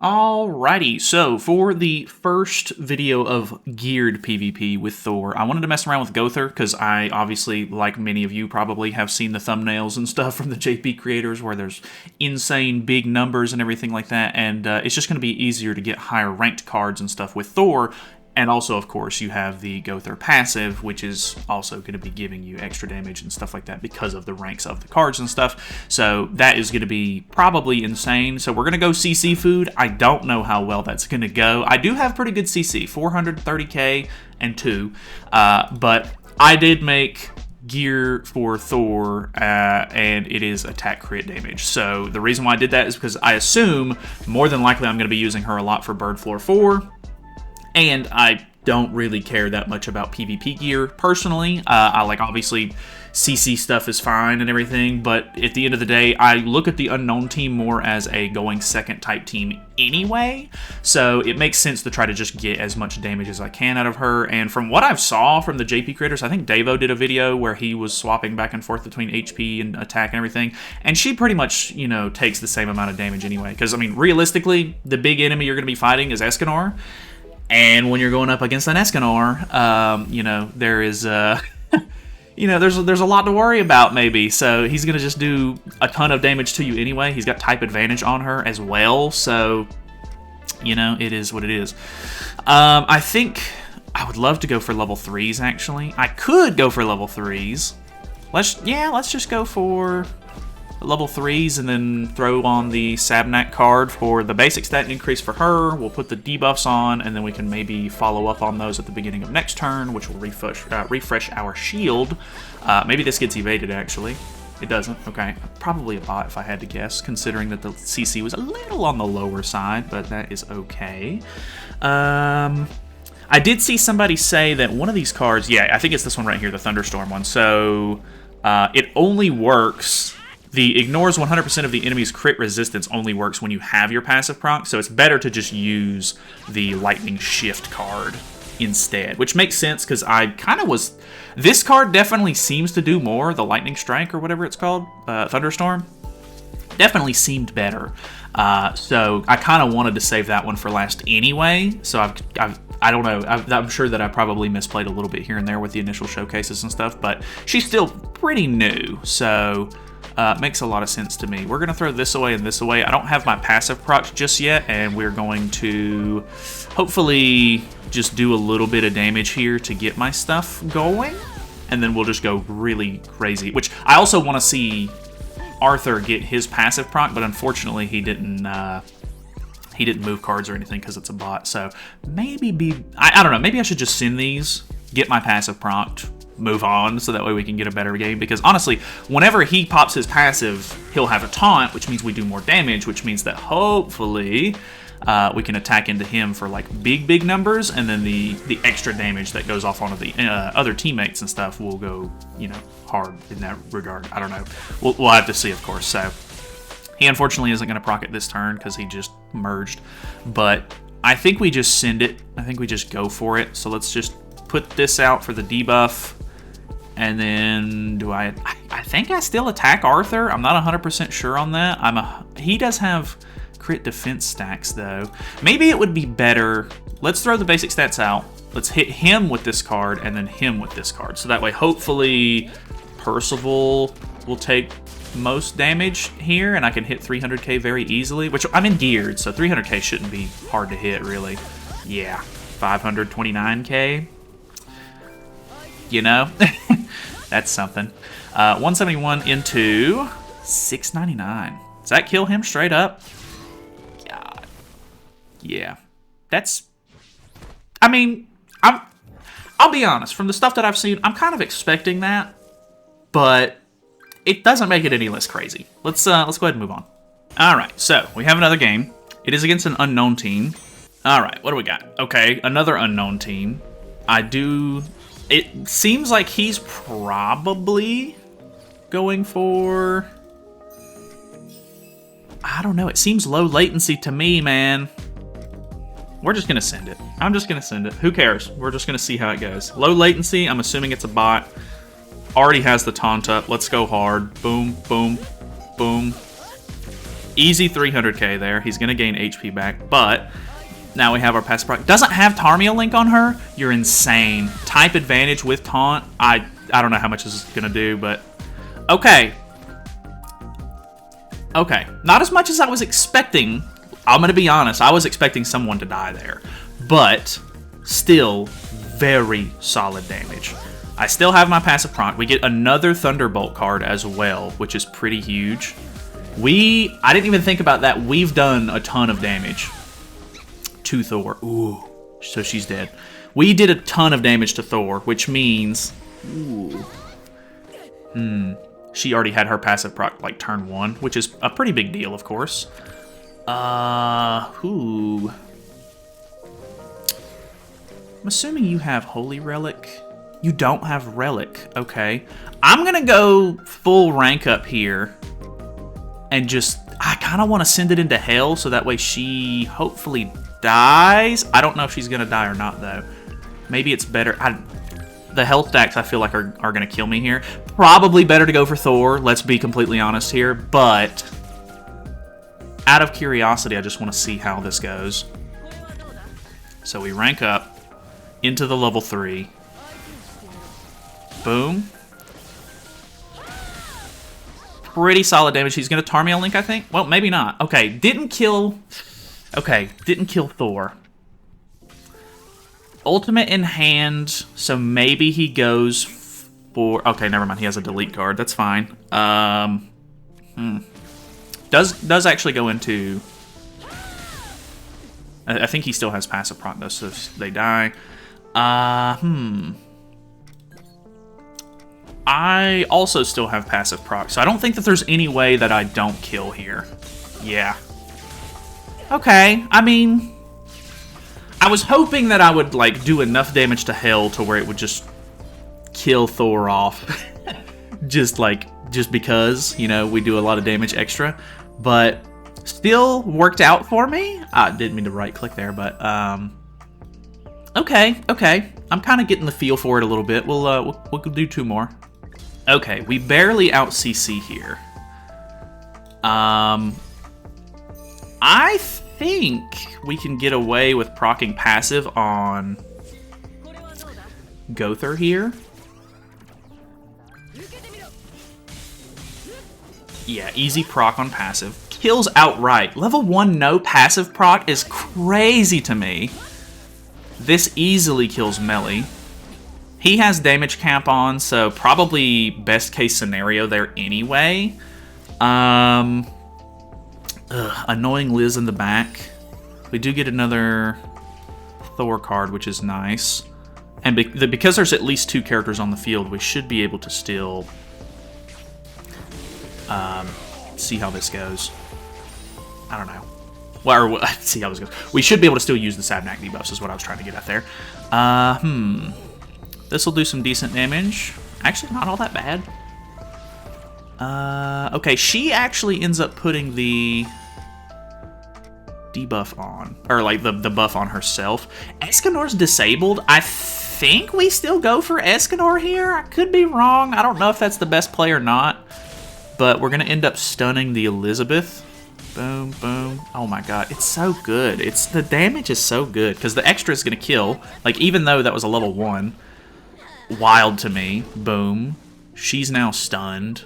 Alrighty, so for the first video of geared PvP with Thor, I wanted to mess around with Gowther, because I obviously, like many of you probably, have seen the thumbnails and stuff from the JP creators where there's insane big numbers and everything like that, and it's just going to be easier to get higher ranked cards and stuff with Thor. And also, of course, you have the Gowther passive, which is also going to be giving you extra damage and stuff like that because of the ranks of the cards and stuff. So that is going to be probably insane. So we're going to go CC food. I don't know how well that's going to go. I do have pretty good CC, 430k and 2. But I did make gear for Thor, and it is attack crit damage. So the reason why I did that is because I assume more than likely I'm going to be using her a lot for Bird Floor 4. And I don't really care that much about PvP gear, personally. I like, obviously, CC stuff is fine and everything, but at the end of the day, I look at the Unknown team more as a going second type team anyway, so it makes sense to try to just get as much damage as I can out of her. And from what I've saw from the JP creators, I think Davo did a video where he was swapping back and forth between HP and attack and everything, and she pretty much, you know, takes the same amount of damage anyway, because, I mean, realistically, the big enemy you're going to be fighting is Escanor. And when you're going up against an Escanor, you know, there is, you know, there's a lot to worry about, maybe. So he's going to just do a ton of damage to you anyway. He's got type advantage on her as well. So, you know, it is what it is. I think I would love to go for level 3s, actually. I could go for level 3s. Let's just go for level 3s and then throw on the Sabnak card for the basic stat increase for her. We'll put the debuffs on, and then we can maybe follow up on those at the beginning of next turn, which will refresh our shield. Maybe this gets evaded, actually. It doesn't. Okay. Probably a bot if I had to guess, considering that the CC was a little on the lower side, but that is okay. I did see somebody say that one of these cards, yeah, I think it's this one right here, the Thunderstorm one. So it only works... The ignores 100% of the enemy's crit resistance only works when you have your passive proc, so it's better to just use the Lightning Shift card instead, which makes sense because I kind of was... This card definitely seems to do more, the Lightning Strike or whatever it's called, Thunderstorm. Definitely seemed better. So I kind of wanted to save that one for last anyway, so I don't know, I'm sure that I probably misplayed a little bit here and there with the initial showcases and stuff, but she's still pretty new, so... makes a lot of sense to me. We're going to throw this away and this away. I don't have my passive proc just yet, and we're going to hopefully just do a little bit of damage here to get my stuff going, and then we'll just go really crazy. Which I also want to see Arthur get his passive proc, but unfortunately he didn't move cards or anything because it's a bot. So maybe I don't know. Maybe I should just send these, get my passive proc, move on, so that way we can get a better game, because honestly, whenever he pops his passive, he'll have a taunt, which means we do more damage, which means that hopefully we can attack into him for like big numbers, and then the extra damage that goes off onto the other teammates and stuff will go, you know, hard in that regard. I don't know. We'll have to see, of course. So he unfortunately isn't going to proc it this turn because he just merged, but I think we just send it. I think we just go for it. So let's just put this out for the debuff. And then I think I still attack Arthur. I'm not 100% sure on that. He does have crit defense stacks though. Maybe it would be better. Let's throw the basic stats out. Let's hit him with this card and then him with this card. So that way, hopefully, Percival will take most damage here, and I can hit 300k very easily. Which I'm in geared, so 300k shouldn't be hard to hit, really. Yeah, 529k. You know. That's something. 171 into 699. Does that kill him straight up? God. Yeah. That's... I mean, I'll be honest. From the stuff that I've seen, I'm kind of expecting that. But it doesn't make it any less crazy. Let's go ahead and move on. Alright, so we have another game. It is against an unknown team. Alright, what do we got? Okay, another unknown team. It seems like he's probably going for... I don't know. It seems low latency to me, man. We're just going to send it. I'm just going to send it. Who cares? We're just going to see how it goes. Low latency. I'm assuming it's a bot. Already has the taunt up. Let's go hard. Boom, boom, boom. Easy 300k there. He's going to gain HP back, but now we have our passive proc. Doesn't have Tarmia Link on her? You're insane. Type advantage with taunt. I don't know how much this is going to do, but okay. Okay. Not as much as I was expecting. I'm going to be honest. I was expecting someone to die there, but still very solid damage. I still have my passive proc. We get another Thunderbolt card as well, which is pretty huge. I didn't even think about that. We've done a ton of damage to Thor. Ooh, so she's dead. We did a ton of damage to Thor, which means... Ooh. She already had her passive proc, like, turn 1, which is a pretty big deal, of course. Ooh. I'm assuming you have Holy Relic. You don't have Relic. Okay. I'm gonna go full rank up here. And just... I kind of want to send it into Hell, so that way she hopefully dies. I don't know if she's gonna die or not, though. Maybe it's better... The health stacks, I feel like, are gonna kill me here. Probably better to go for Thor, let's be completely honest here. But... out of curiosity, I just want to see how this goes. So we rank up into the level 3. Boom. Pretty solid damage. He's going to Tarmia Link, I think. Well, maybe not. Okay, didn't kill... Okay, didn't kill Thor. Ultimate in hand, so maybe he goes for... Okay, never mind. He has a delete card. That's fine. Does actually go into... I think he still has passive proc, though, so if they die... I also still have passive proc, so I don't think that there's any way that I don't kill here. Yeah. Okay, I mean... I was hoping that I would, like, do enough damage to Hell to where it would just kill Thor off. just because, you know, we do a lot of damage extra. But still worked out for me. I didn't mean to right-click there, but, okay. I'm kind of getting the feel for it a little bit. We'll do 2 more. Okay, we barely out CC here. I think we can get away with proccing passive on Gowther here. Yeah, easy proc on passive. Kills outright. Level 1 no passive proc is crazy to me. This easily kills melee. He has damage cap on, so probably best case scenario there anyway. Annoying Liz in the back. We do get another Thor card, which is nice. And because there's at least 2 characters on the field, we should be able to still see how this goes. I don't know. Well, see how this goes. We should be able to still use the Sabnak debuffs, is what I was trying to get at there. This will do some decent damage. Actually, not all that bad. Okay, she actually ends up putting the debuff on. Or, like, the buff on herself. Escanor's disabled. I think we still go for Escanor here. I could be wrong. I don't know if that's the best play or not. But we're going to end up stunning the Elizabeth. Boom, boom. Oh my god, it's so good. The damage is so good, because the extra is going to kill. Like, even though that was a level 1. Wild to me. Boom. She's now stunned.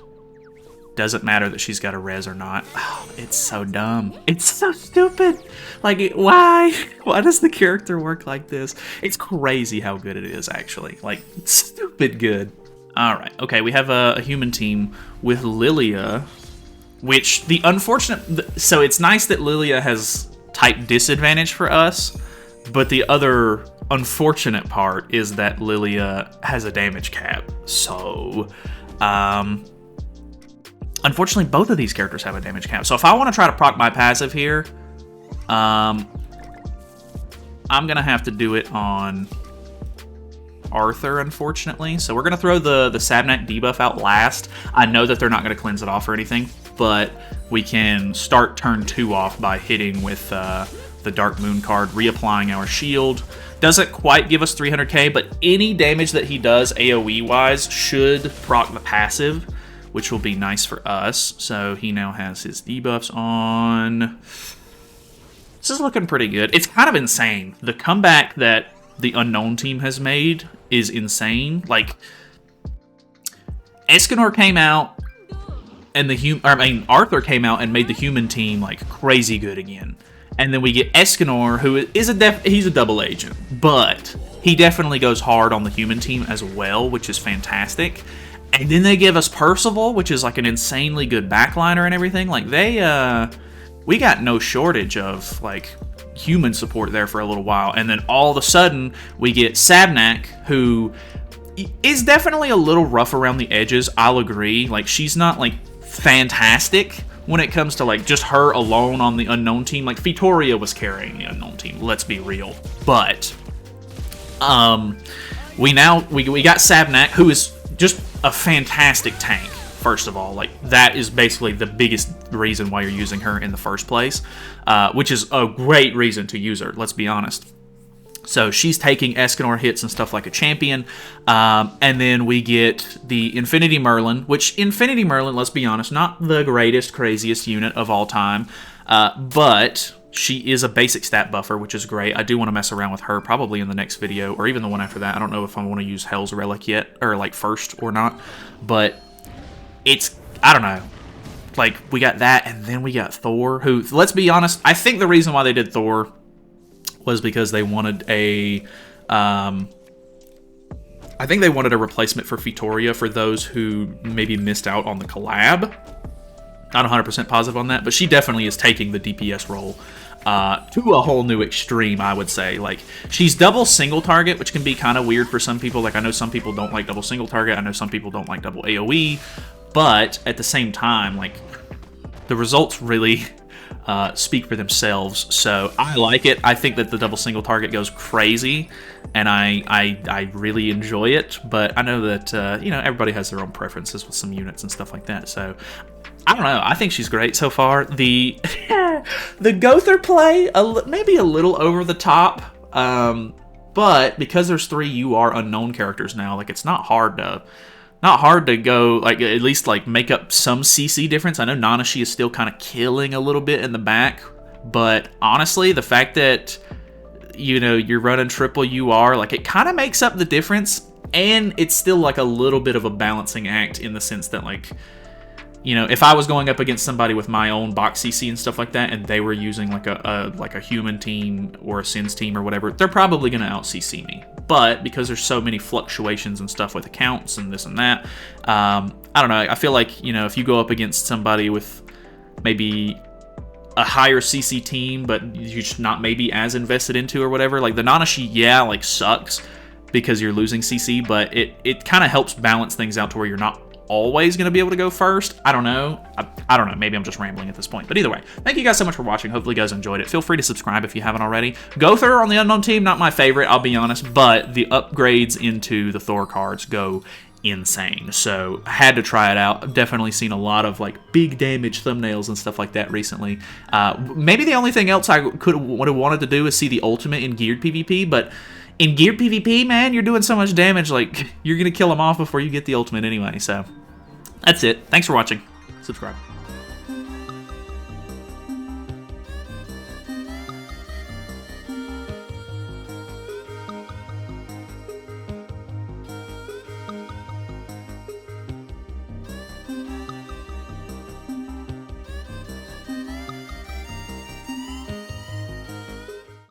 Doesn't matter that she's got a res or not. Oh, it's so dumb. It's so stupid. Like, why? Why does the character work like this? It's crazy how good it is, actually. Like, stupid good. Alright, okay, we have a human team with Lilia, which the unfortunate... So it's nice that Lilia has type disadvantage for us, but the other unfortunate part is that Lilia has a damage cap. So, unfortunately, both of these characters have a damage cap. So if I want to try to proc my passive here, I'm going to have to do it on Arthur, unfortunately. So we're going to throw the Sabnak debuff out last. I know that they're not going to cleanse it off or anything, but we can start turn 2 off by hitting with the Dark Moon card, reapplying our shield. Doesn't quite give us 300k, but any damage that he does AoE-wise should proc the passive, which will be nice for us. So he now has his debuffs on. This is looking pretty good. It's kind of insane. The comeback that the Unknown team has made is insane. Like, Escanor came out, and Arthur came out and made the human team like crazy good again. And then we get Escanor, who is he's a double agent, but he definitely goes hard on the human team as well, which is fantastic. And then they give us Percival, which is like an insanely good backliner and everything. Like we got no shortage of like human support there for a little while. And then all of a sudden we get Sabnak, who is definitely a little rough around the edges. I'll agree. Like, she's not like fantastic when it comes to like just her alone on the Unknown team. Like, Vittoria was carrying the Unknown team, let's be real. But we got Sabnak, who is just a fantastic tank. First of all, like, that is basically the biggest reason why you're using her in the first place, which is a great reason to use her, let's be honest. So she's taking Escanor hits and stuff like a champion. And then we get the Infinity Merlin, which Infinity Merlin, let's be honest, not the greatest, craziest unit of all time, but she is a basic stat buffer, which is great. I do want to mess around with her probably in the next video, or even the one after that. I don't know if I want to use Hell's Relic yet, or like first or not, but I don't know. Like, we got that, and then we got Thor, who, let's be honest, I think the reason why they did Thor was because they wanted I think they wanted a replacement for Vittoria for those who maybe missed out on the collab. Not 100% positive on that, but she definitely is taking the DPS role to a whole new extreme, I would say. Like, she's double single target, which can be kind of weird for some people. Like, I know some people don't like double single target. I know some people don't like double AoE. But at the same time, like, the results really speak for themselves. So I like it. I think that the double single target goes crazy, and I really enjoy it. But I know that everybody has their own preferences with some units and stuff like that. So I don't know. I think she's great so far. The Gowther play maybe a little over the top, but because there's 3 UR unknown characters now, like, it's not hard to go, like, at least, like, make up some CC difference. I know Nanashi is still kind of killing a little bit in the back, but honestly, the fact that, you're running triple UR, like, it kind of makes up the difference, and it's still, like, a little bit of a balancing act in the sense that, like, if I was going up against somebody with my own box CC and stuff like that, and they were using like a human team or a Sins team or whatever, they're probably going to out CC me. But because there's so many fluctuations and stuff with accounts and this and that, I don't know. I feel like, if you go up against somebody with maybe a higher CC team, but you're just not maybe as invested into or whatever, like the Nanashi, like, sucks because you're losing CC, but it kind of helps balance things out to where you're not always going to be able to go first. I don't know. I don't know. Maybe I'm just rambling at this point. But either way, thank you guys so much for watching. Hopefully you guys enjoyed it. Feel free to subscribe if you haven't already. Gowther on the Unknown team, not my favorite, I'll be honest, but the upgrades into the Thor cards go insane. So I had to try it out. I've definitely seen a lot of like big damage thumbnails and stuff like that recently. Maybe the only thing else I would have wanted to do is see the ultimate in geared PvP, but in geared PvP, man, you're doing so much damage, like, you're going to kill them off before you get the ultimate anyway. So that's it. Thanks for watching. Subscribe.